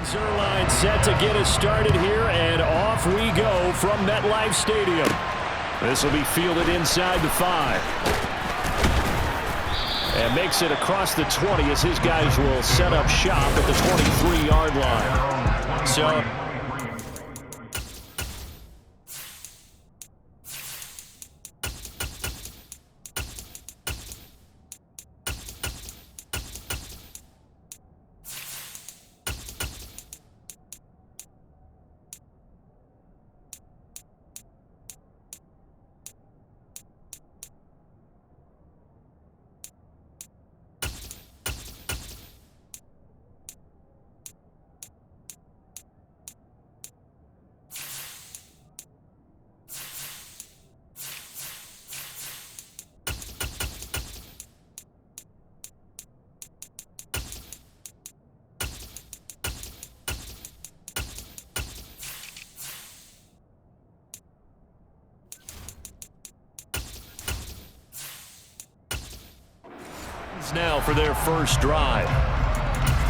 Zerline set to get us started here, and off we go from MetLife Stadium. This will be fielded inside the 5. And makes it across the 20 as his guys will set up shop at the 23-yard line. So now for their first drive.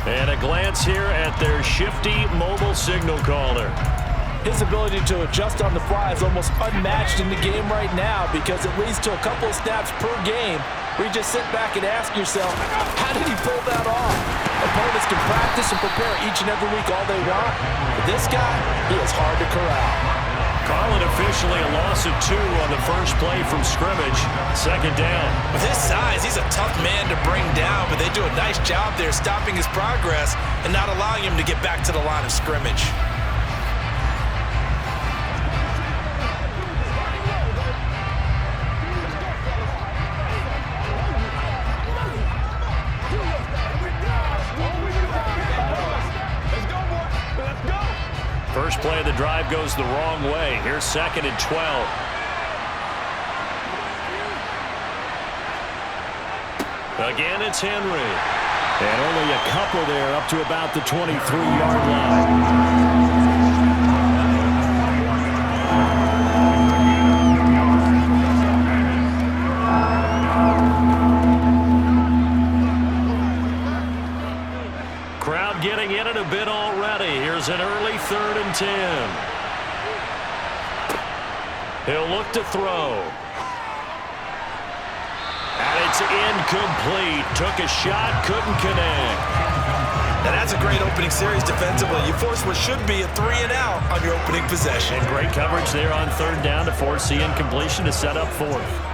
And a glance here at their shifty mobile signal caller. His ability to adjust on the fly is almost unmatched in the game right now because it leads to a couple of snaps per game where you just sit back and ask yourself, how did he pull that off? Opponents can practice and prepare each and every week all they want, but this guy, he is hard to corral. Call it officially a loss of 2 on the first play from scrimmage. Second down. With his size, he's a tough man to bring down, but they do a nice job there stopping his progress and not allowing him to get back to the line of scrimmage. First play of the drive goes the wrong way. Here's 2nd and 12. Again, it's Henry. And only a couple there up to about the 23-yard line. Crowd getting in it a bit already. Here's an early 3rd and 10. He'll look to throw. And it's incomplete. Took a shot, couldn't connect. Now that's a great opening series defensively. You force what should be a 3-and-out on your opening possession. And great coverage there on 3rd down to force the incompletion to set up 4th.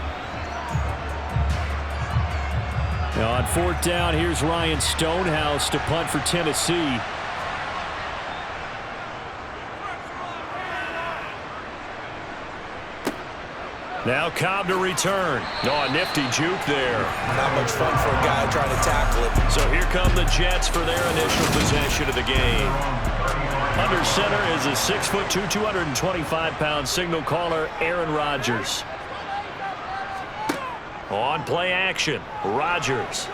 Now on 4th down, here's Ryan Stonehouse to punt for Tennessee. Now Cobb to return. Oh, a nifty juke there. Not much fun for a guy trying to tackle it. So here come the Jets for their initial possession of the game. Under center is a 6'2", 225-pound signal caller, Aaron Rodgers. On play action, Rodgers.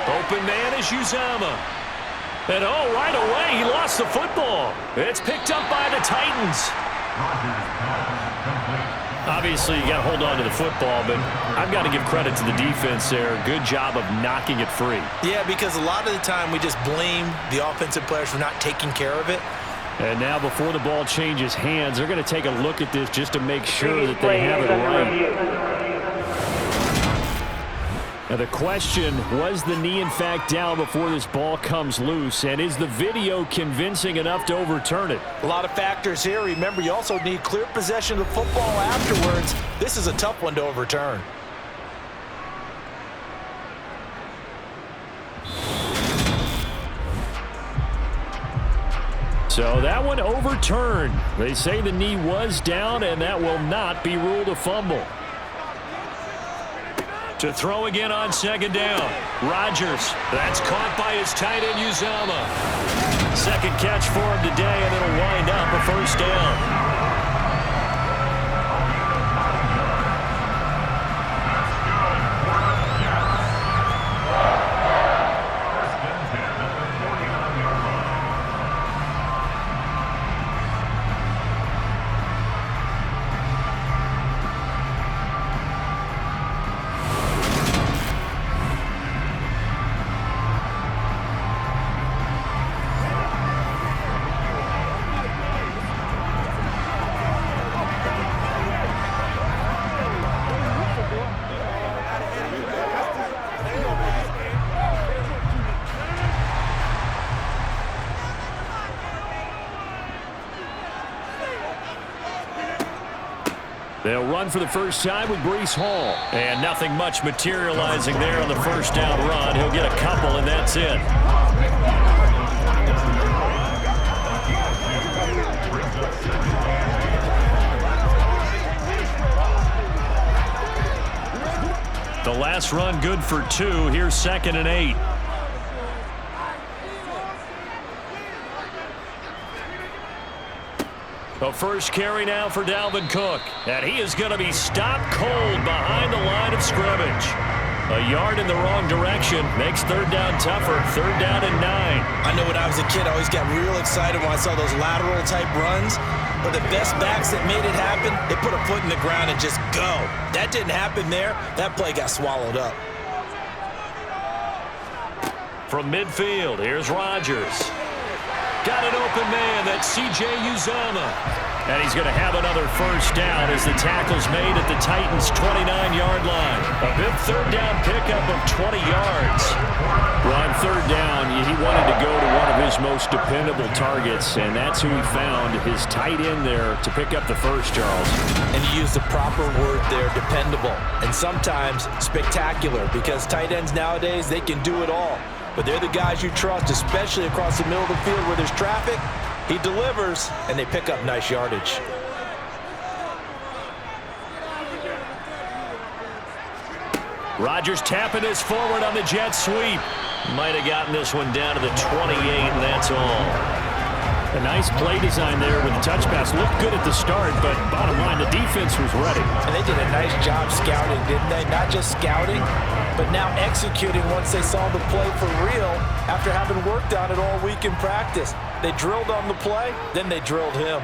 Open man is Uzomah. And oh, right away, he lost the football. It's picked up by the Titans. Obviously, you got to hold on to the football, but I've got to give credit to the defense there. Good job of knocking it free. Yeah, because a lot of the time we just blame the offensive players for not taking care of it. And now before the ball changes hands, they're going to take a look at this just to make sure that they have it right. Now the question, was the knee in fact down before this ball comes loose? And is the video convincing enough to overturn it? A lot of factors here. Remember, you also need clear possession of the football afterwards. This is a tough one to overturn. So that one overturned. They say the knee was down, and that will not be ruled a fumble. To throw again on 2nd down. Rodgers. That's caught by his tight end, Uzomah. Second catch for him today, and it'll wind up a 1st down. They'll run for the first time with Breece Hall. And nothing much materializing there on the first down run. He'll get a couple, and that's it. The last run good for 2. Here's 2nd and 8. The first carry now for Dalvin Cook. And he is going to be stopped cold behind the line of scrimmage. A yard in the wrong direction makes 3rd down tougher. 3rd down and 9. I know when I was a kid, I always got real excited when I saw those lateral type runs. But the best backs that made it happen, they put a foot in the ground and just go. That didn't happen there. That play got swallowed up. From midfield, here's Rodgers. Got an open man. That's C.J. Uzomah. And he's going to have another first down as the tackle's made at the Titans' 29-yard line. A big 3rd down pickup of 20 yards. Well, on 3rd down, he wanted to go to one of his most dependable targets, and that's who he found, his tight end there, to pick up the first, Charles. And you used the proper word there, dependable. And sometimes spectacular, because tight ends nowadays, they can do it all. But they're the guys you trust, especially across the middle of the field where there's traffic. He delivers, and they pick up nice yardage. Rodgers tapping this forward on the jet sweep. Might have gotten this one down to the 28, and that's all. A nice play design there with the touch pass. Looked good at the start, but bottom line, the defense was ready. And they did a nice job scouting, didn't they? Not just scouting, but now executing once they saw the play for real after having worked on it all week in practice. They drilled on the play, then they drilled him.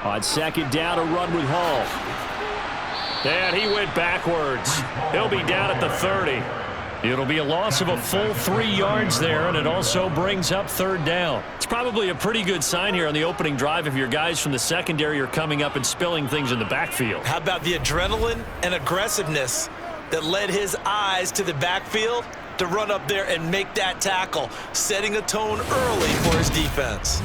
On 2nd down, a run with Hall. And he went backwards. He'll be down at the 30. It'll be a loss of a full 3 yards there, and it also brings up 3rd down. It's probably a pretty good sign here on the opening drive if your guys from the secondary are coming up and spilling things in the backfield. How about the adrenaline and aggressiveness that led his eyes to the backfield to run up there and make that tackle, setting a tone early for his defense.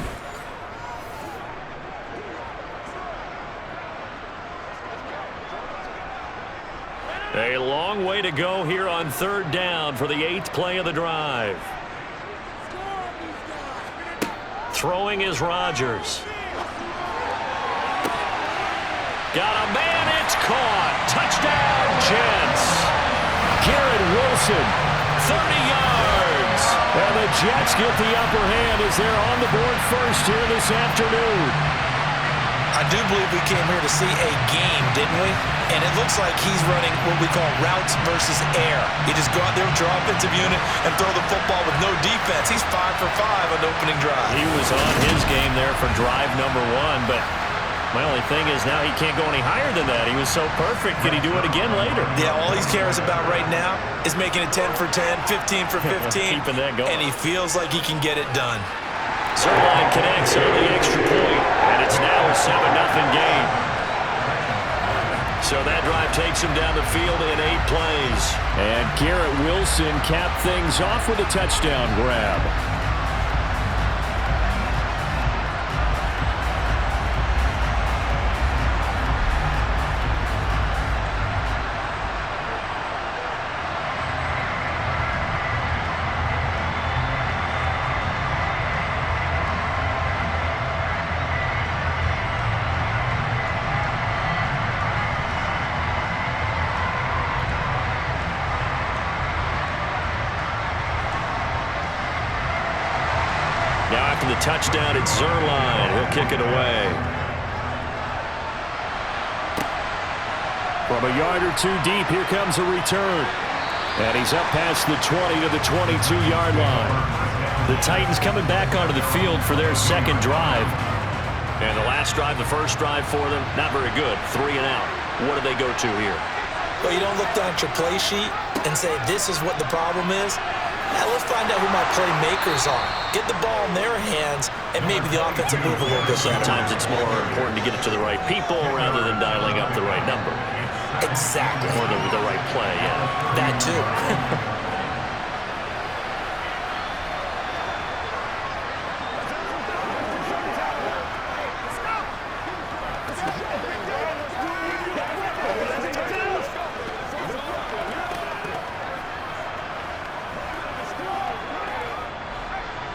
A long way to go here on 3rd down for the 8th play of the drive. Throwing is Rodgers. Got a man, it's caught. Touchdown, Jets. Garrett Wilson, 30 yards. And the Jets get the upper hand as they're on the board first here this afternoon. I do believe we came here to see a game, didn't we? And it looks like he's running what we call routes versus air. He just go out there with your offensive unit and throw the football with no defense. He's 5 for 5 on the opening drive. He was on his game there for drive number 1, but my only thing is now he can't go any higher than that. He was so perfect. Could he do it again later? Yeah, all he cares about right now is making it 10 for 10, 15 for 15. Keeping that going. And he feels like he can get it done. Zerline connects on the extra point, and it's now a 7-0 game. So that drive takes him down the field in 8 plays. And Garrett Wilson capped things off with a touchdown grab. Now after the touchdown, it's Zerline. He'll kick it away. From a yard or 2 deep, here comes a return. And he's up past the 20 to the 22-yard line. The Titans coming back onto the field for their 2nd drive. And the last drive, the first drive for them, not very good. 3 and out. What do they go to here? Well, you don't look down at your play sheet and say, this is what the problem is. Now let's find out who my playmakers are. Get the ball in their hands, and maybe the offense will move a little bit better. Sometimes it's more important to get it to the right people rather than dialing up the right number. Exactly. Or the right play, yeah. That too.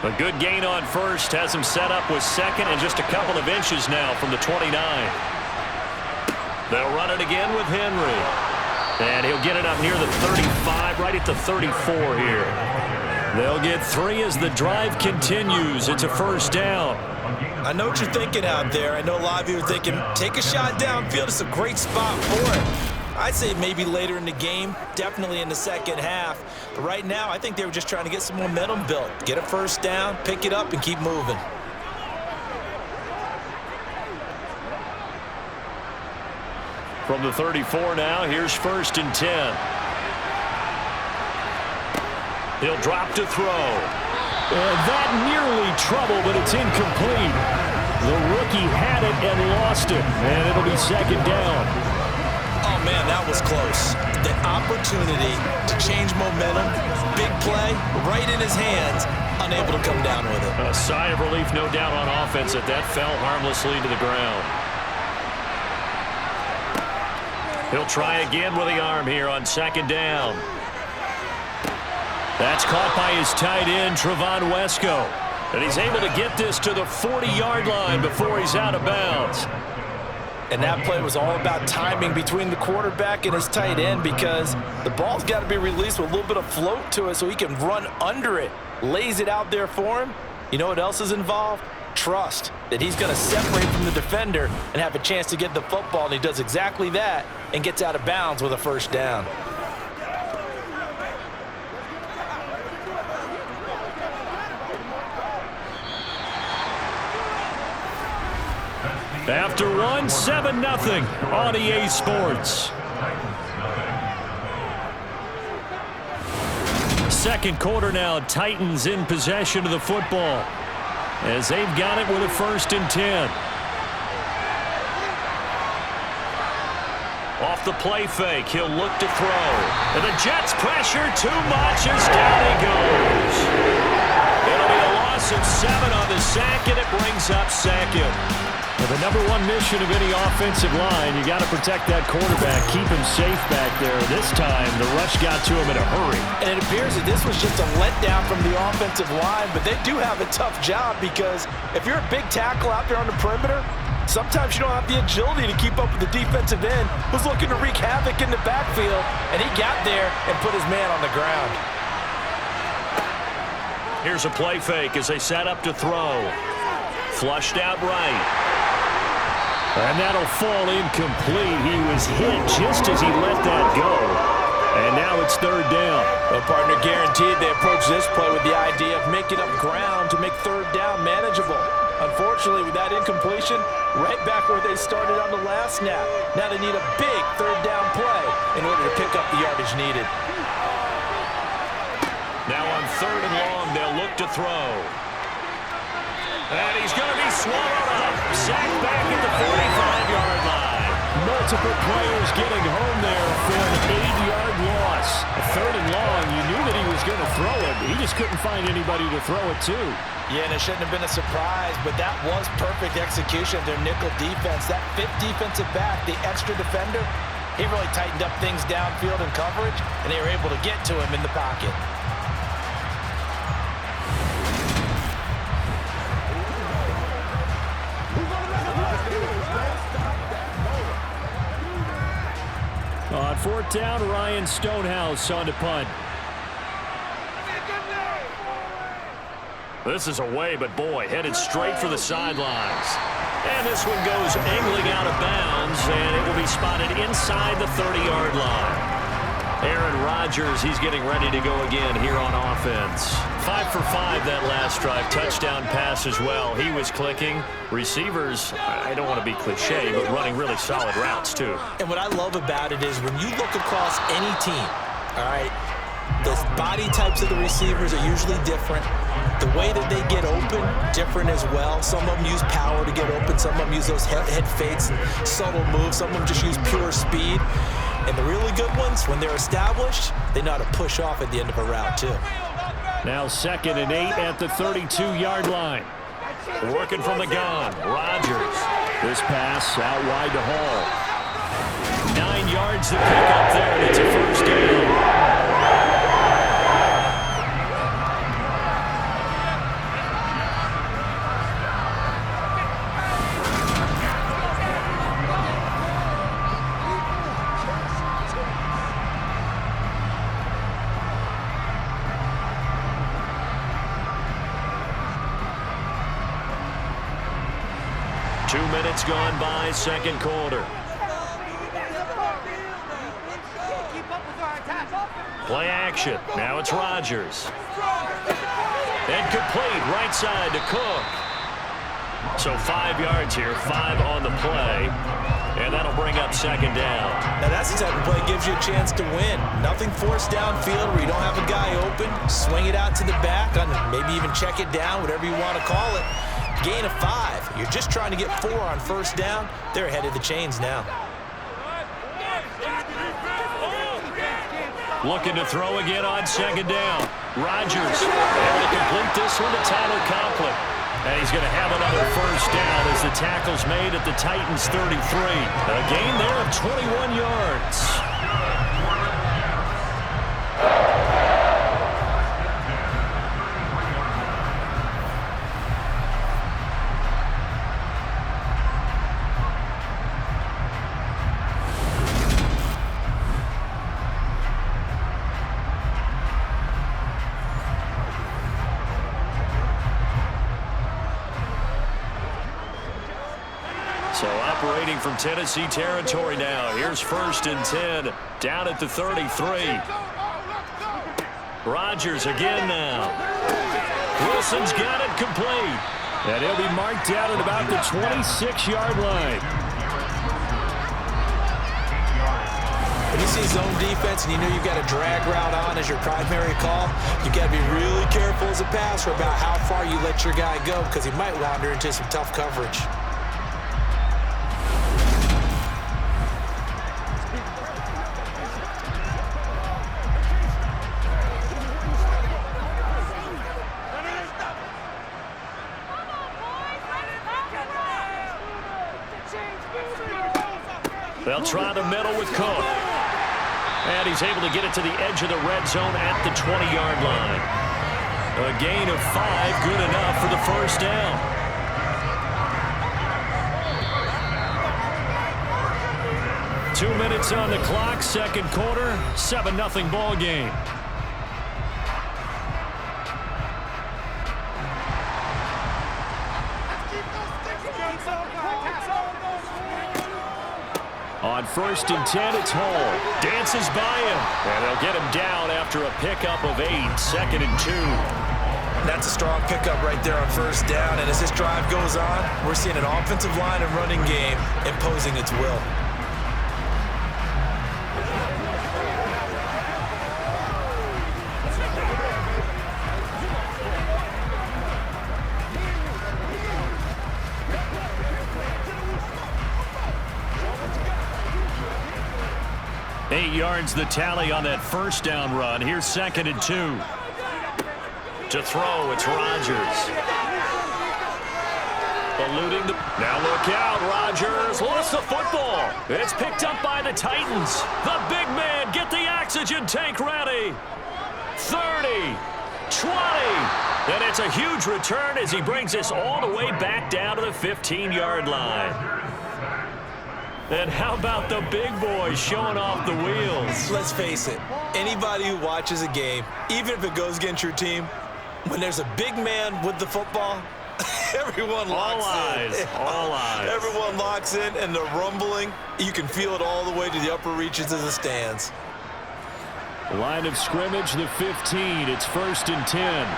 A good gain on first has him set up with second and just a couple of inches now from the 29. They'll run it again with Henry. And he'll get it up near the 35, right at the 34 here. They'll get 3 as the drive continues. It's a first down. I know what you're thinking out there. I know a lot of you are thinking, take a shot downfield. It's a great spot for it. I'd say maybe later in the game, definitely in the second half. But right now, I think they were just trying to get some momentum built. Get a first down, pick it up, and keep moving. From the 34 now, here's 1st and 10. He'll drop to throw. And that nearly trouble, but it's incomplete. The rookie had it and lost it, and it'll be second down. Oh, man, that was close. The opportunity to change momentum, big play, right in his hands, unable to come down with it. A sigh of relief, no doubt, on offense that fell harmlessly to the ground. He'll try again with the arm here on second down. That's caught by his tight end, Trevon Wesco. And he's able to get this to the 40-yard line before he's out of bounds. And that play was all about timing between the quarterback and his tight end, because the ball's got to be released with a little bit of float to it so he can run under it. Lays it out there for him. You know what else is involved? Trust that he's going to separate from the defender and have a chance to get the football, and he does exactly that and gets out of bounds with a first down. After one, 7-0 on EA Sports. Second quarter now, Titans in possession of the football as they've got it with a 1st and 10. Off the play fake, he'll look to throw. And the Jets pressure too much as down he goes. It'll be a loss of 7 on the sack, and it brings up second. Well, the number one mission of any offensive line, you got to protect that quarterback, keep him safe back there. This time, the rush got to him in a hurry. And it appears that this was just a letdown from the offensive line, but they do have a tough job, because if you're a big tackle out there on the perimeter, sometimes you don't have the agility to keep up with the defensive end who's looking to wreak havoc in the backfield, and he got there and put his man on the ground. Here's a play fake as they set up to throw. Flushed out right. And that'll fall incomplete. He was hit just as he let that go. And now it's 3rd down. Well, partner, guaranteed they approach this play with the idea of making up ground to make 3rd down manageable. Unfortunately, with that incompletion, right back where they started on the last snap. Now they need a big 3rd down play in order to pick up the yardage needed. Now on 3rd and long, they'll look to throw. And he's going to be swallowed up. Sacked back at the 45-yard line. Multiple players getting home there for an 8-yard loss. A 3rd and long, you knew that he was going to throw it. He just couldn't find anybody to throw it to. Yeah, and it shouldn't have been a surprise, but that was perfect execution of their nickel defense. That 5th defensive back, the extra defender, he really tightened up things downfield in coverage, and they were able to get to him in the pocket. On 4th down, Ryan Stonehouse on to punt. This is away, but boy, headed straight for the sidelines. And this one goes angling out of bounds, and it will be spotted inside the 30-yard line. Aaron Rodgers, he's getting ready to go again here on offense. 5 for 5 that last drive. Touchdown pass as well. He was clicking. Receivers, I don't want to be cliche, but running really solid routes too. And what I love about it is when you look across any team, all right, the body types of the receivers are usually different. The way that they get open, different as well. Some of them use power to get open. Some of them use those head fakes and subtle moves. Some of them just use pure speed. And the really good ones, when they're established, they know how to push off at the end of a route too. Now 2nd and 8 at the 32-yard line. Working from the gun, Rodgers. This pass out wide to Hall. 9 yards to pick up there, and it's a first down. 2 minutes gone by, second quarter. Play action. Now it's Rodgers. And complete right side to Cook. So 5 yards here, 5 on the play. And that'll bring up second down. Now that's the type of play that gives you a chance to win. Nothing forced downfield where you don't have a guy open. Swing it out to the back, maybe even check it down, whatever you want to call it. Gain of 5. You're just trying to get 4 on first down. They're ahead of the chains now. Looking to throw again on second down. Rodgers able to complete this one to Tyler Conklin. And he's going to have another first down as the tackle's made at the Titans' 33. A gain there of 21 yards. So operating from Tennessee territory now. Here's 1st and 10 down at the 33. Rodgers again now. Wilson's got it complete. And he'll be marked down at about the 26-yard line. When you see zone defense and you know you've got a drag route on as your primary call, you've got to be really careful as a passer about how far you let your guy go because he might wander into some tough coverage. They'll try the middle with Cook. And he's able to get it to the edge of the red zone at the 20-yard line. A gain of 5, good enough for the first down. Two minutes on the clock, second quarter, 7-0 ball game. On 1st and 10, it's Hall. Dances by him. And they'll get him down after a pickup of 8. 2nd and 2. That's a strong pickup right there on first down. And as this drive goes on, we're seeing an offensive line and running game imposing its will. Eight yards the tally on that first down run. Here's 2nd and 2. To throw, it's Rodgers. Eluding the... Now look out, Rodgers lost the football. It's picked up by the Titans. The big man, get the oxygen tank ready. 30, 20. And it's a huge return as he brings us all the way back down to the 15-yard line. And how about the big boys showing off the wheels? Let's face it, anybody who watches a game, even if it goes against your team, when there's a big man with the football, everyone locks in. All eyes. Everyone locks in, and the rumbling, you can feel it all the way to the upper reaches of the stands. Line of scrimmage, the 15. It's 1st and 10.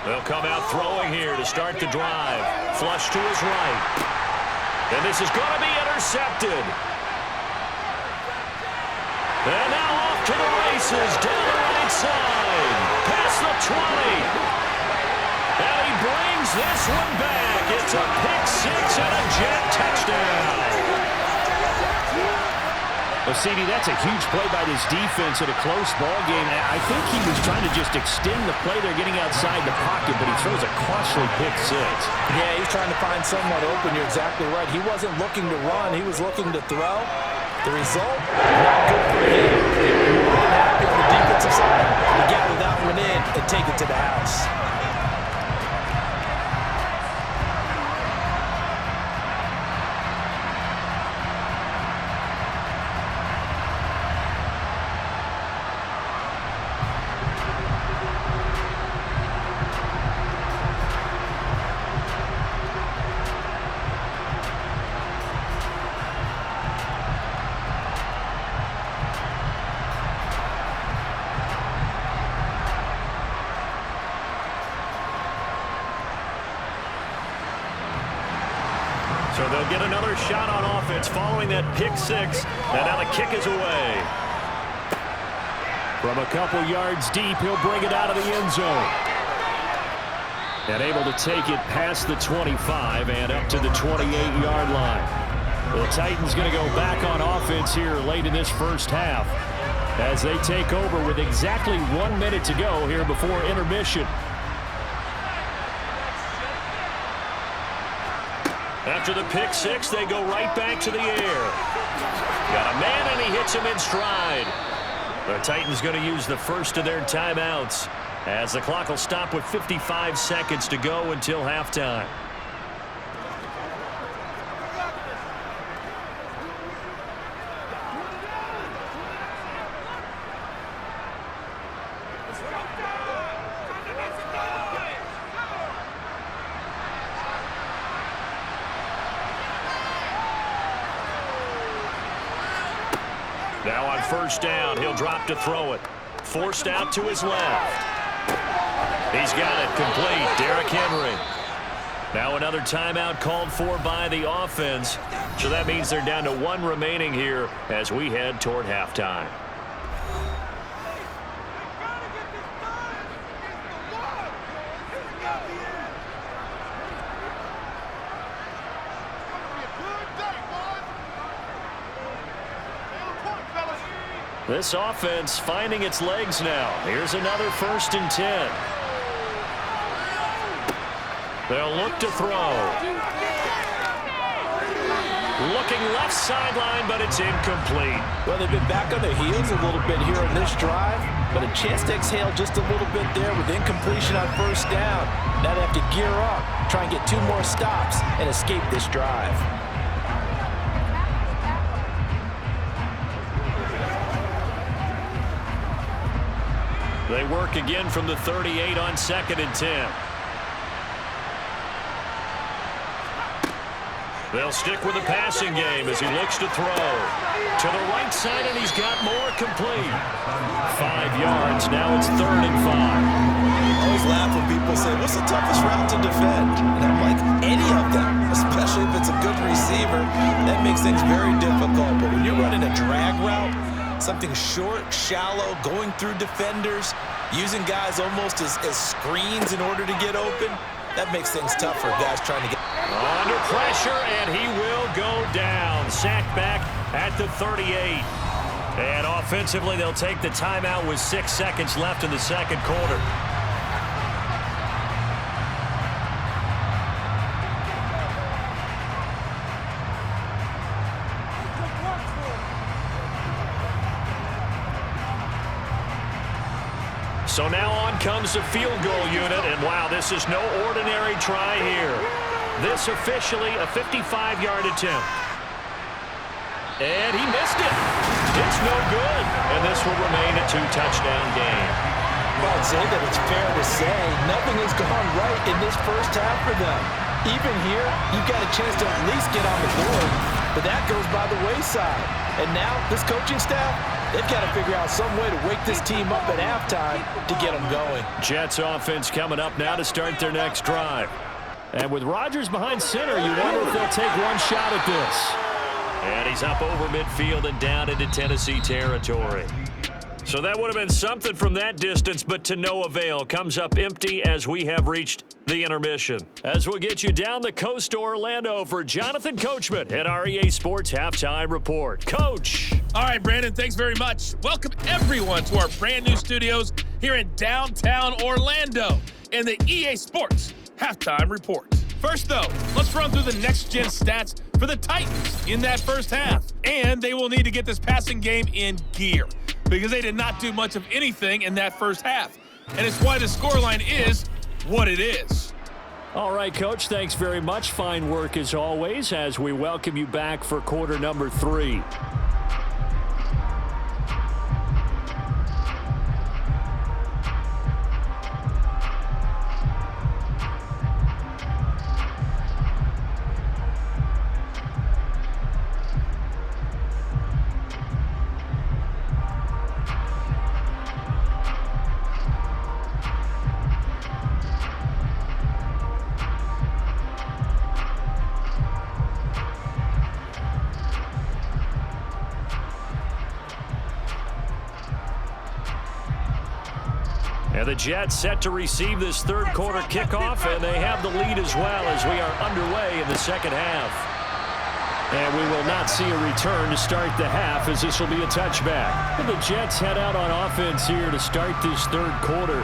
They'll come out throwing here to start the drive. Flush to his right. And this is going to be intercepted. And now off to the races down the right side. Past the 20. And he brings this one back. It's a pick 6 and a jet touchdown. Well, CD, that's a huge play by this defense in a close ball game. I think he was trying to just extend the play. They're getting outside the pocket, but he throws a costly pick 6. Yeah, he's trying to find someone open. You're exactly right. He wasn't looking to run. He was looking to throw. The result, not good for him. More than happy on the defensive side to gather that one in and take it to the house. they'll get another shot on offense following that pick six. And now the kick is away. From a couple yards deep, he'll bring it out of the end zone. And able to take it past the 25 and up to the 28-yard line. The Titans going to go back on offense here late in this first half as they take over with exactly 1 minute to go here before intermission. After the pick six, they go right back to the air. Got a man, and he hits him in stride. The Titans going to use the first of their timeouts as the clock will stop with 55 seconds to go until halftime. Now on first down, he'll drop to throw it. Forced out to his left. He's got it complete. Derrick Henry. Now another timeout called for by the offense. So that means they're down to 1 remaining here as we head toward halftime. This offense finding its legs now. Here's another 1st and 10. They'll look to throw. Looking left sideline, but it's incomplete. Well, they've been back on their heels a little bit here on this drive, but a chance to exhale just a little bit there with incompletion on first down. Now they have to gear up, try and get 2 more stops, and escape this drive. They work again from the 38 on 2nd and 10. They'll stick with the passing game as he looks to throw. To the right side, and he's got more complete. 5 yards. Now it's 3rd and 5. I always laugh when people say, what's the toughest route to defend? And I'm like, any of them, especially if it's a good receiver. That makes things very difficult. But when you're running a drag route, something short, shallow, going through defenders, using guys almost as screens in order to get open, that makes things tough for guys trying to get. Under pressure, and he will go down. Sacked back at the 38. And offensively, they'll take the timeout with 6 seconds left in the second quarter. So now on comes the field goal unit, and wow, this is no ordinary try here. This officially a 55-yard attempt. And he missed it. It's no good, and this will remain a 2-touchdown game. Well, I'd say that it's fair to say nothing has gone right in this first half for them. Even here, you've got a chance to at least get on the board, but that goes by the wayside. And now, this coaching staff, they've got to figure out some way to wake this team up at halftime to get them going. Jets offense coming up now to start their next drive. And with Rodgers behind center, you wonder if they'll take one shot at this. And he's up over midfield and down into Tennessee territory. So that would have been something from that distance, but to no avail. Comes up empty as we have reached the intermission. As we'll get you down the coast to Orlando for Jonathan Coachman at our EA Sports Halftime Report. Coach. All right, Brandon, thanks very much. Welcome everyone to our brand new studios here in downtown Orlando in the EA Sports Halftime Report. First, though, let's run through the next-gen stats for the Titans in that first half. And they will need to get this passing game in gear because they did not do much of anything in that first half. And it's why the scoreline is what it is. All right, Coach, thanks very much. Fine work as always as we welcome you back for quarter number 3. And the Jets set to receive this third quarter kickoff, and they have the lead as well as we are underway in the second half. And we will not see a return to start the half, as this will be a touchback. And the Jets head out on offense here to start this third quarter.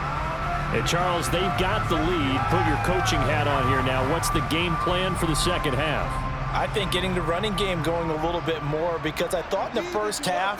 And Charles, they've got the lead. Put your coaching hat on here now. What's the game plan for the second half? I think getting the running game going a little bit more, because I thought in the first half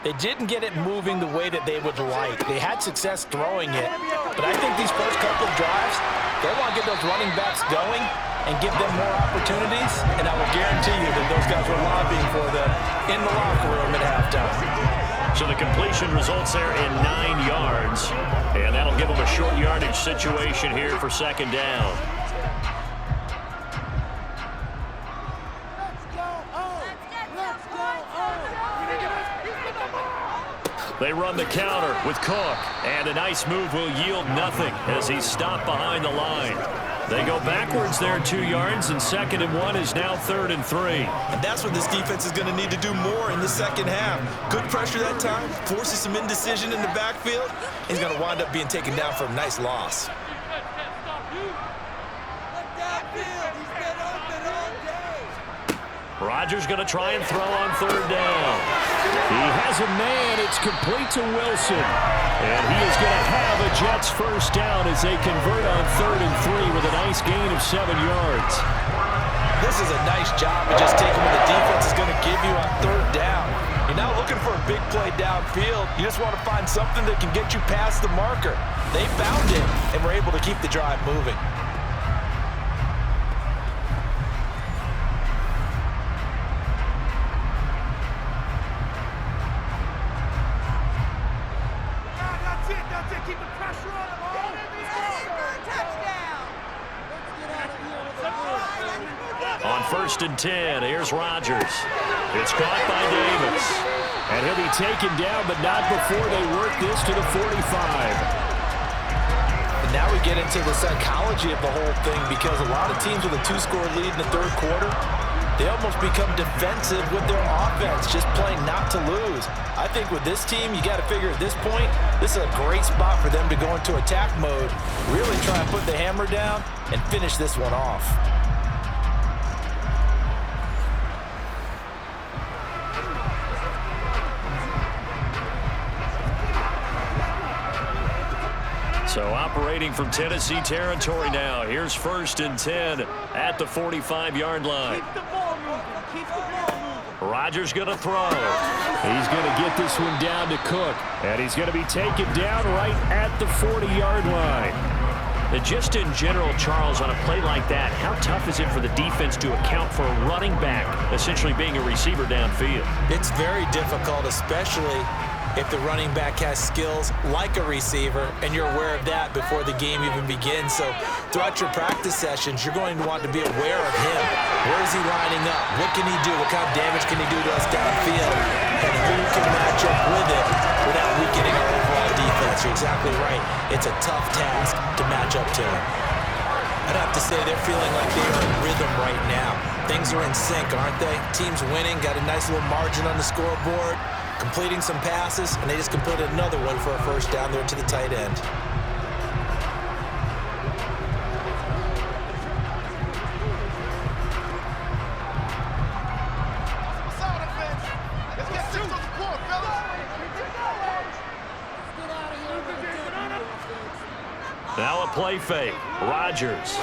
they didn't get it moving the way that they would like. They had success throwing it, but I think these first couple of drives, they want to get those running backs going and give them more opportunities, and I will guarantee you that those guys were lobbying for them in the locker room at halftime. So the completion results there in 9 yards, and that'll give them a short yardage situation here for second down. They run the counter with Cook, and a nice move will yield nothing as he's stopped behind the line. They go backwards there 2 yards, and 2nd and 1 is now 3rd and 3. And that's what this defense is going to need to do more in the second half. Good pressure that time, forces some indecision in the backfield. He's going to wind up being taken down for a nice loss. Rodgers going to try and throw on 3rd down. He has a man. It's complete to Wilson. And he is going to have a Jets first down as they convert on 3rd and 3 with a nice gain of 7 yards. This is a nice job of just taking what the defense is going to give you on 3rd down. You're not looking for a big play downfield. You just want to find something that can get you past the marker. They found it and were able to keep the drive moving. On 1st and 10, here's Rodgers. It's caught by Davis. And he'll be taken down, but not before they work this to the 45. And now we get into the psychology of the whole thing, because a lot of teams with a 2-score lead in the 3rd quarter, they almost become defensive with their offense, just playing not to lose. I think with this team, you got to figure at this point, this is a great spot for them to go into attack mode, really try and put the hammer down and finish this one off. So operating from Tennessee territory now. Here's 1st and 10 at the 45-yard line. Rodgers going to throw. He's going to get this one down to Cook. And he's going to be taken down right at the 40-yard line. And just in general, Charles, on a play like that, how tough is it for the defense to account for a running back essentially being a receiver downfield? It's very difficult, especially if the running back has skills like a receiver, and you're aware of that before the game even begins. So throughout your practice sessions, you're going to want to be aware of him. Where is he lining up? What can he do? What kind of damage can he do to us downfield? And who can match up with it without weakening our overall defense? You're exactly right. It's a tough task to match up to him. I'd have to say they're feeling like they are in rhythm right now. Things are in sync, aren't they? Team's winning, got a nice little margin on the scoreboard, completing some passes, and they just completed another one for a first down there to the tight end. Now a play fake. Rodgers.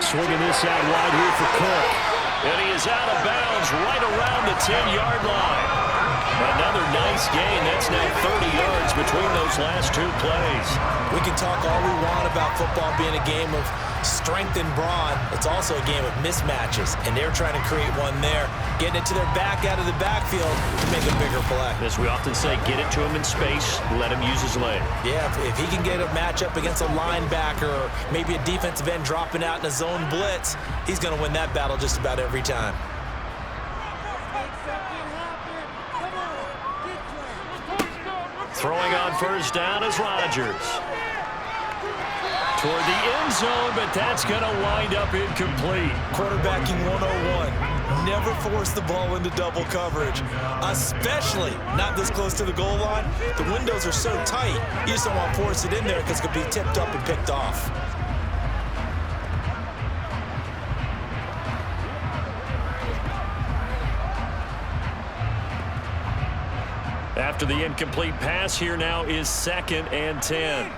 Swinging this out wide here for Cook. And he is out of bounds right around the 10-yard line. Another nice gain. That's now 30 yards between those last two plays. We can talk all we want about football being a game of strength and brawn. It's also a game of mismatches, and they're trying to create one there, getting it to their back out of the backfield to make a bigger play. As we often say, get it to him in space, let him use his leg. Yeah, if he can get a matchup against a linebacker or maybe a defensive end dropping out in a zone blitz, he's going to win that battle just about every time. Throwing on first down is Rodgers. toward the end zone, but that's going to wind up incomplete. Quarterbacking 101. Never force the ball into double coverage, especially not this close to the goal line. The windows are so tight, you just don't want to force it in there because it could be tipped up and picked off. After the incomplete pass, here now is 2nd and 10.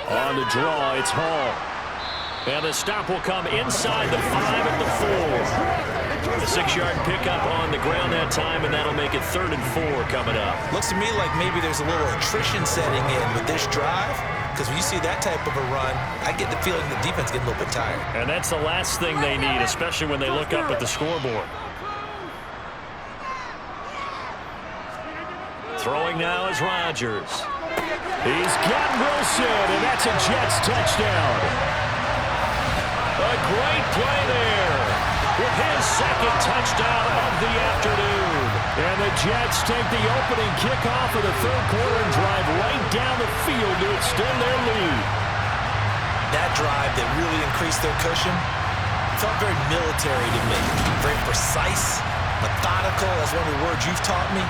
On the draw, it's Hall. And the stop will come inside the 5 at the 4. A 6-yard pickup on the ground that time, and that'll make it 3rd and 4 coming up. Looks to me like maybe there's a little attrition setting in with this drive, because when you see that type of a run, I get the feeling the defense getting a little bit tired. And that's the last thing they need, especially when they look up at the scoreboard. Throwing now is Rodgers. He's got Wilson, and that's a Jets touchdown. A great play there with his 2nd touchdown of the afternoon. And the Jets take the opening kickoff of the 3rd quarter and drive right down the field to extend their lead. That drive that really increased their cushion felt very military to me. Very precise, methodical, that's one of the words you've taught me.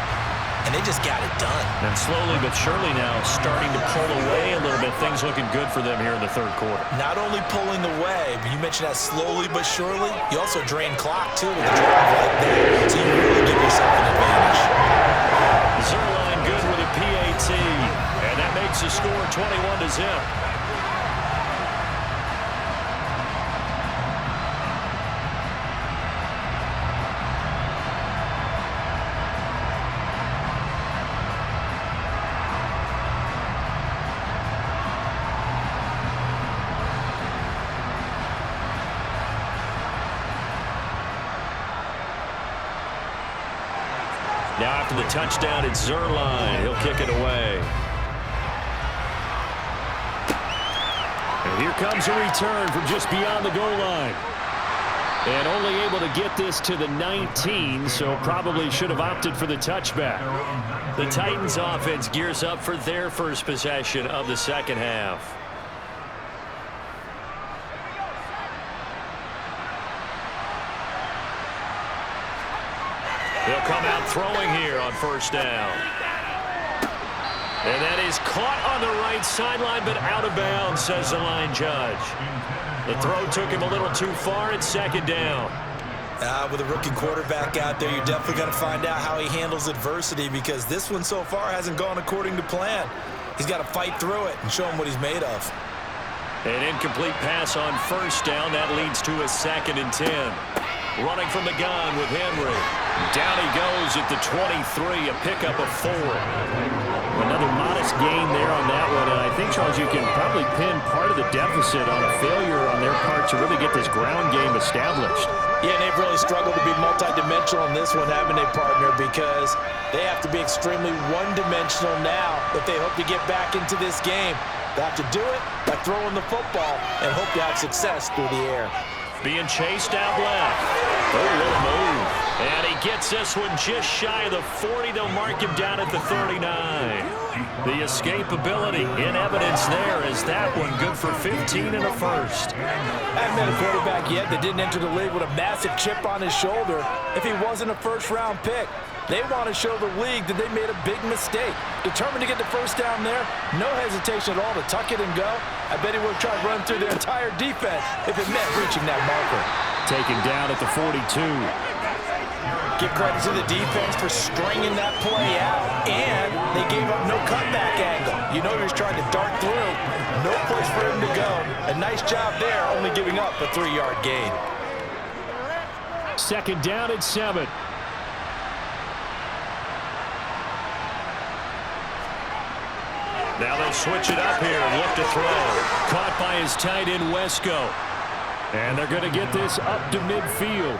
And they just got it done. And slowly but surely now starting to pull away a little bit. Things looking good for them here in the 3rd quarter. Not only pulling away, but you mentioned that slowly but surely. You also drain clock, too, with a drive like that. So you really give yourself an advantage. Zerline good with a PAT. And that makes the score 21-0. Now after the touchdown, it's Zerline. He'll kick it away. And here comes a return from just beyond the goal line. And only able to get this to the 19, so probably should have opted for the touchback. The Titans offense gears up for their first possession of the 2nd half. He'll come out throwing here on 1st down. And that is caught on the right sideline, but out of bounds, says the line judge. The throw took him a little too far at 2nd down. With a rookie quarterback out there, you're definitely going to find out how he handles adversity, because this one so far hasn't gone according to plan. He's got to fight through it and show him what he's made of. An incomplete pass on 1st down. That leads to a 2nd and 10. Running from the gun with Henry. Down he goes at the 23, a pickup of 4. Another modest gain there on that one, and I think, Charles, you can probably pin part of the deficit on a failure on their part to really get this ground game established. Yeah, and they've really struggled to be multidimensional on this one, haven't they, partner? Because they have to be extremely one-dimensional now if they hope to get back into this game. They have to do it by throwing the football and hope to have success through the air. Being chased out left. Oh, what a move. And he gets this one just shy of the 40. They'll mark him down at the 39. The escapability in evidence there is that one good for 15 and a first. I haven't met a quarterback yet that didn't enter the league with a massive chip on his shoulder if he wasn't a first-round pick. They want to show the league that they made a big mistake. Determined to get the 1st down there, no hesitation at all to tuck it and go. I bet he would have tried to run through their entire defense if it meant reaching that marker. Taken down at the 42. Give credit to the defense for stringing that play out, and they gave up no cutback angle. You know he was trying to dart through. No place for him to go. A nice job there, only giving up a 3-yard gain. 2nd down at 7. Now they'll switch it up here and look to throw. Caught by his tight end, Wesco. And they're going to get this up to midfield.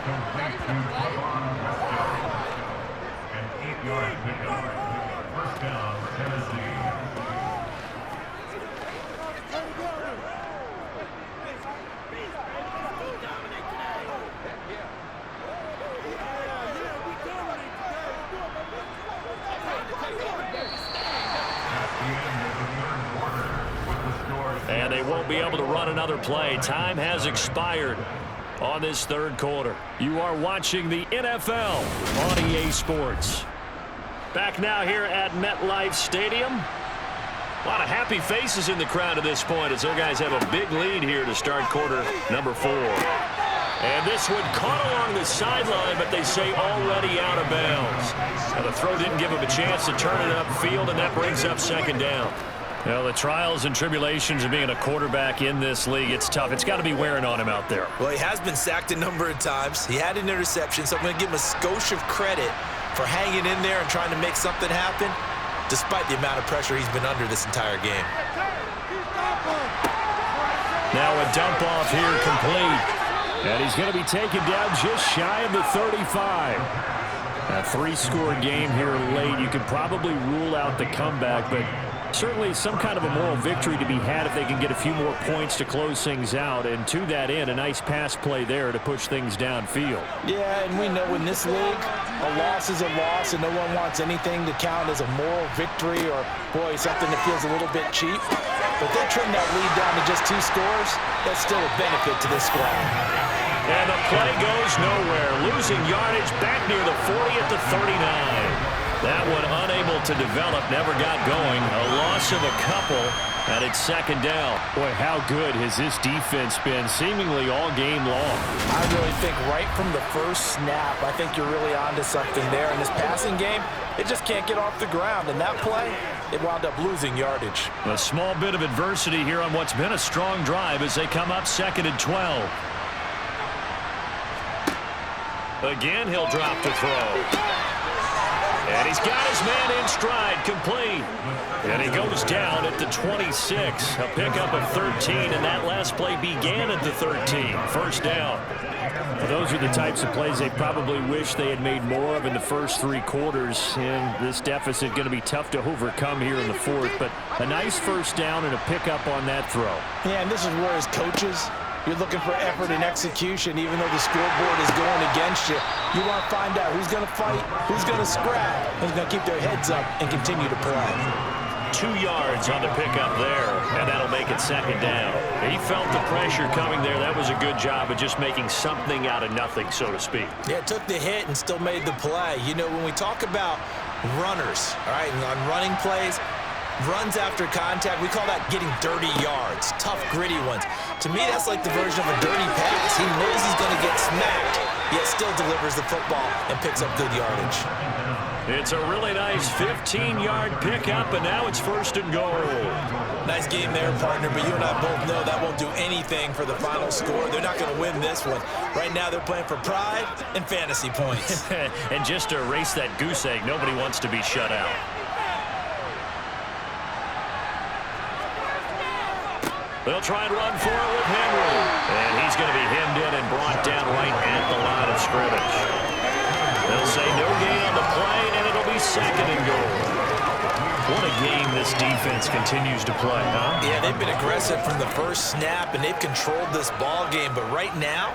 be able to run another play. Time has expired on this third quarter. You are watching the NFL on EA Sports. Back now here at MetLife Stadium. A lot of happy faces in the crowd at this point as their guys have a big lead here to start quarter number 4. And this one caught along the sideline, but they say already out of bounds. Now the throw didn't give him a chance to turn it upfield, and that brings up second down. Well, the trials and tribulations of being a quarterback in this league, it's tough. It's got to be wearing on him out there. Well, he has been sacked a number of times. He had an interception, so I'm going to give him a skosh of credit for hanging in there and trying to make something happen, despite the amount of pressure he's been under this entire game. Now a dump off here complete. And he's going to be taken down just shy of the 35. A 3-score game here late. You could probably rule out the comeback, but certainly some kind of a moral victory to be had if they can get a few more points to close things out. And to that end, a nice pass play there to push things downfield. Yeah, and we know in this league, a loss is a loss, and no one wants anything to count as a moral victory or, boy, something that feels a little bit cheap. But they trim that lead down to just 2 scores. That's still a benefit to this squad. And the play goes nowhere. Losing yardage back near the 40 at the 39. That one unable to develop, never got going. A loss of a couple, and it's second down. Boy, how good has this defense been seemingly all game long? I really think right from the first snap, I think you're really onto something there. In this passing game, it just can't get off the ground. And that play, it wound up losing yardage. A small bit of adversity here on what's been a strong drive as they come up 2nd and 12. Again, he'll drop to throw. And he's got his man in stride, complete. And he goes down at the 26. A pickup of 13, and that last play began at the 13. First down. Well, those are the types of plays they probably wish they had made more of in the first 3 quarters. And this deficit going to be tough to overcome here in the 4th. But a nice first down and a pickup on that throw. Yeah, and this is where as coaches, you're looking for effort and execution, even though the scoreboard is going against you. You want to find out who's going to fight, who's going to scrap, who's going to keep their heads up and continue to play. 2 yards on the pickup there, and that'll make it second down. He felt the pressure coming there. That was a good job of just making something out of nothing, so to speak. Yeah, took the hit and still made the play. You know, when we talk about runners, all right, and on running plays, runs after contact, we call that getting dirty yards, tough, gritty ones. To me, that's like the version of a dirty pass. He knows he's going to get smacked, yet still delivers the football and picks up good yardage. It's a really nice 15-yard pickup, and now it's 1st and goal. Nice game there, partner, but you and I both know that won't do anything for the final score. They're not going to win this one. Right now, they're playing for pride and fantasy points. And just to erase that goose egg, nobody wants to be shut out. They'll try and run for it with Henry. And he's going to be hemmed in and brought down right at the line of scrimmage. They'll say no gain on the play, and it'll be 2nd and goal. What a game this defense continues to play, huh? Yeah, they've been aggressive from the first snap, and they've controlled this ball game. But right now,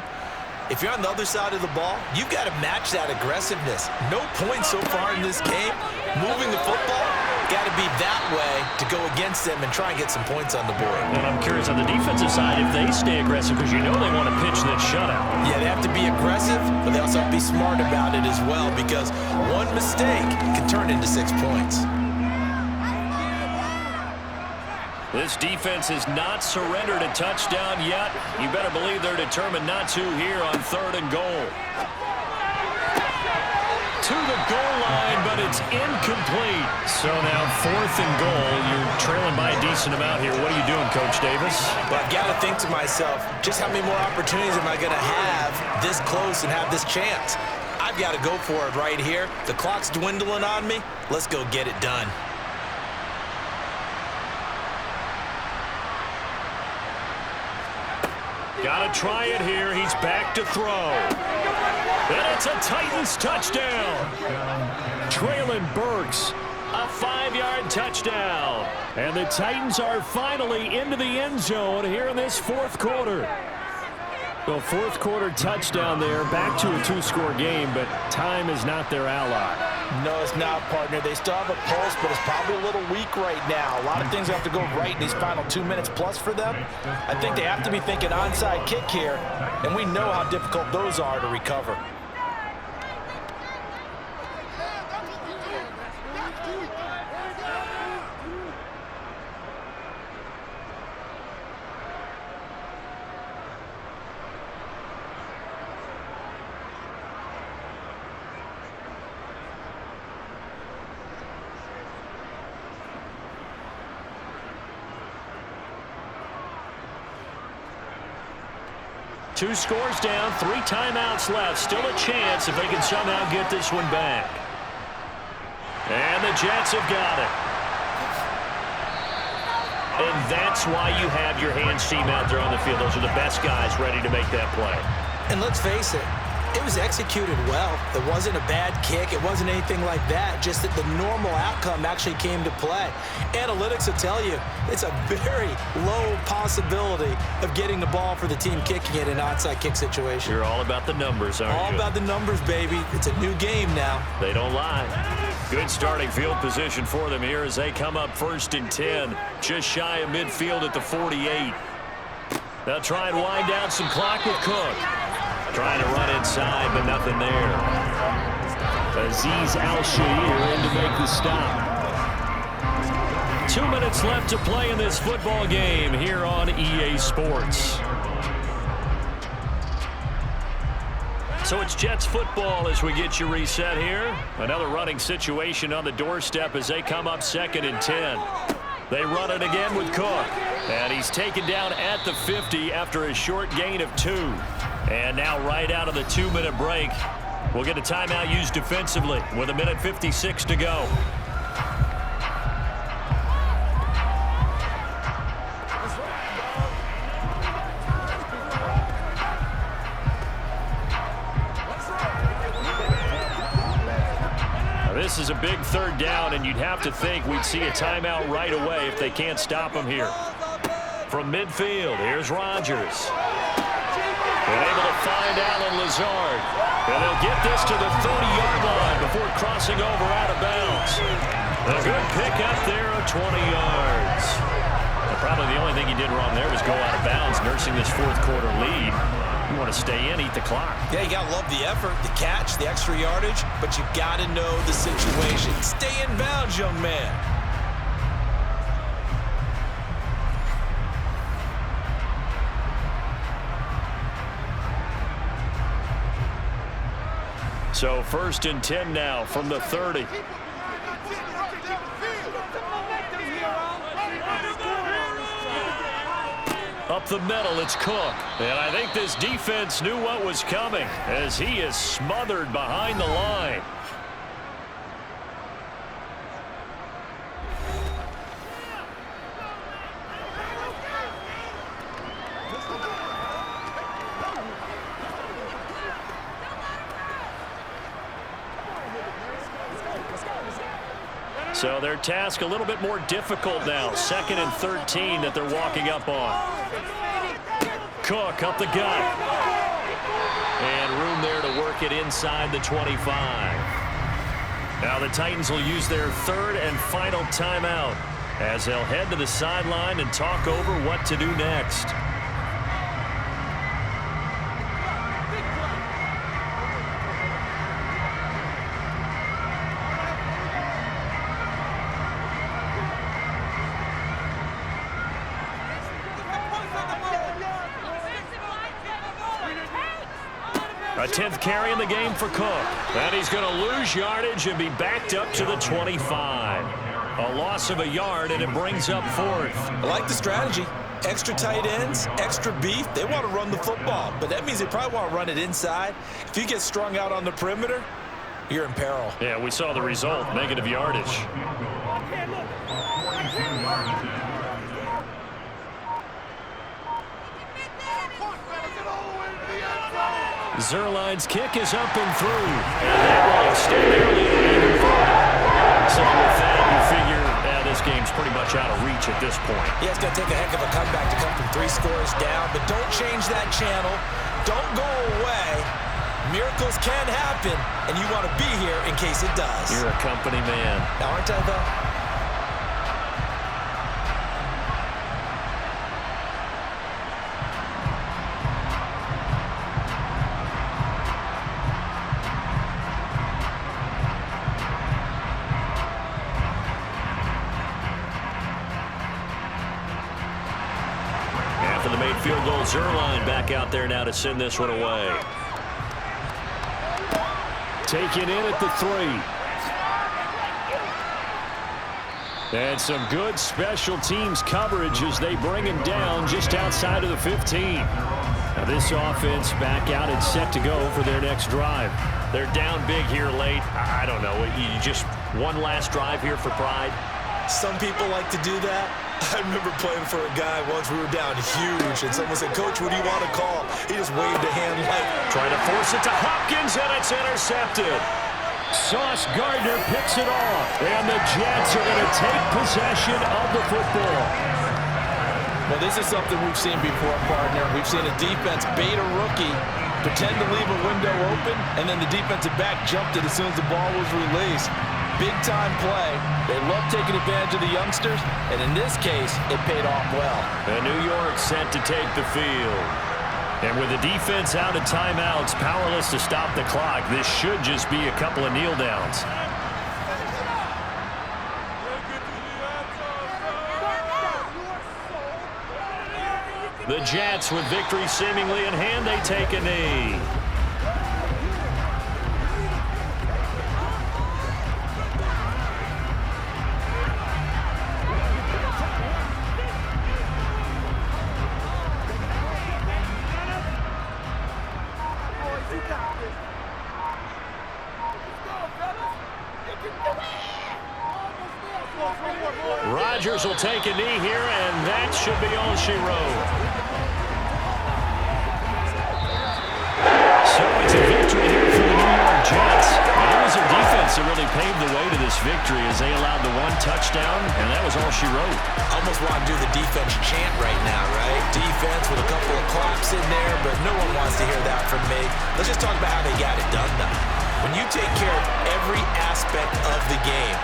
if you're on the other side of the ball, you've got to match that aggressiveness. No points so far in this game. Moving the football, got to be that way to go against them and try and get some points on the board. And I'm curious on the defensive side if they stay aggressive, because you know they want to pitch this shutout. Yeah, they have to be aggressive, but they also have to be smart about it as well, because one mistake can turn into 6 points. This defense has not surrendered a touchdown yet. You better believe they're determined not to here on 3rd and goal. To the goal line, but it's incomplete. So now 4th and goal. You're trailing by a decent amount here. What are you doing, Coach Davis? But I've got to think to myself, just how many more opportunities am I going to have this close and have this chance? I've got to go for it right here. The clock's dwindling on me. Let's go get it done. Gotta try it here. He's back to throw. And it's a Titans touchdown. Traylon Burks, a 5-yard touchdown. and the Titans are finally into the end zone here in this 4th quarter. Well, 4th quarter touchdown there, back to a 2-score game, but time is not their ally. No, it's not, partner. They still have a pulse, but it's probably a little weak right now. A lot of things have to go right in these final 2 minutes plus for them. I think they have to be thinking onside kick here, and we know how difficult those are to recover. Two scores down, 3 timeouts left. Still a chance if they can somehow get this one back. And the Jets have got it. And that's why you have your hands team out there on the field. Those are the best guys ready to make that play. And let's face it, it was executed well. It wasn't a bad kick. It wasn't anything like that. Just that the normal outcome actually came to play. Analytics will tell you it's a very low possibility of getting the ball for the team kicking it in an onside kick situation. You're all about the numbers, aren't you? All about the numbers, baby. It's a new game now. They don't lie. Good starting field position for them here as they come up 1st and 10. Just shy of midfield at the 48. They'll try and wind down some clock with Cook. Trying to run inside, but nothing there. Azeez Al-Shaair in to make the stop. 2 minutes left to play in this football game here on EA Sports. So it's Jets football as we get you reset here. Another running situation on the doorstep as they come up 2nd and 10. They run it again with Cook. And he's taken down at the 50 after a short gain of 2. And now right out of the 2-minute break, we'll get a timeout used defensively with 1:56 to go. This is a big 3rd down, and you'd have to think we'd see a timeout right away if they can't stop him here. From midfield, here's Rodgers. And able to find Allen Lazard. And they'll get this to the 30-yard line before crossing over out of bounds. A good pickup there of 20 yards. Probably the only thing he did wrong there was go out of bounds, nursing this 4th quarter lead. You want to stay in, eat the clock. Yeah, you got to love the effort, the catch, the extra yardage, but you got to know the situation. Stay in bounds, young man. So 1st and 10 now from the 30. Up the middle, it's Cook. And I think this defense knew what was coming as he is smothered behind the line. So their task a little bit more difficult now. 2nd and 13 that they're walking up on. Cook up the gut. And room there to work it inside the 25. Now the Titans will use their 3rd and final timeout as they'll head to the sideline and talk over what to do next. A 10th carry in the game for Cook. And he's going to lose yardage and be backed up to the 25. A loss of a yard, and it brings up 4th. I like the strategy. Extra tight ends, extra beef. They want to run the football, but that means they probably want to run it inside. If you get strung out on the perimeter, you're in peril. Yeah, we saw the result, negative yardage. Zerline's kick is up and through. And that will extend their lead even further. So with that, you figure this game's pretty much out of reach at this point. Yeah, it's going to take a heck of a comeback to come from 3 scores down, but don't change that channel. Don't go away. Miracles can happen, and you want to be here in case it does. You're a company man. Aren't I, though? After the made field goal, Zerline back out there now to send this one away. Taken in at the 3. And some good special teams coverage as they bring him down just outside of the 15. Now this offense back out and set to go for their next drive. They're down big here late. I don't know. You just one last drive here for pride. Some people like to do that. I remember playing for a guy once. We were down huge, and someone said, "Coach, what do you want to call?" He just waved a hand like... Trying to force it to Hopkins, and it's intercepted. Sauce Gardner picks it off, and the Jets are going to take possession of the football. Well, this is something we've seen before, partner. We've seen a defense bait a rookie, pretend to leave a window open, and then the defensive back jumped it as soon as the ball was released. Big-time play. They love taking advantage of the youngsters, and in this case, it paid off well. And New York set to take the field. And with the defense out of timeouts, powerless to stop the clock, this should just be a couple of kneel downs. The Jets, with victory seemingly in hand, they take a knee. Rodgers will take a knee here, and that should be all she wrote. So it's a victory here for the New York Jets. And it was their defense that really paved the way to this victory as they allowed the one touchdown, and that was all she wrote. Almost want to do the defense chant right now, right? Defense with a couple of claps in there, but no one wants to hear that from me. Let's just talk about how they got it done, though. When you take care of every aspect of the game,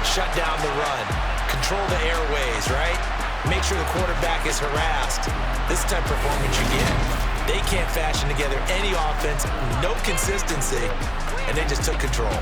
shut down the run, control the airways, right? Make sure the quarterback is harassed. This type of performance you get. They can't fashion together any offense, no consistency, and they just took control.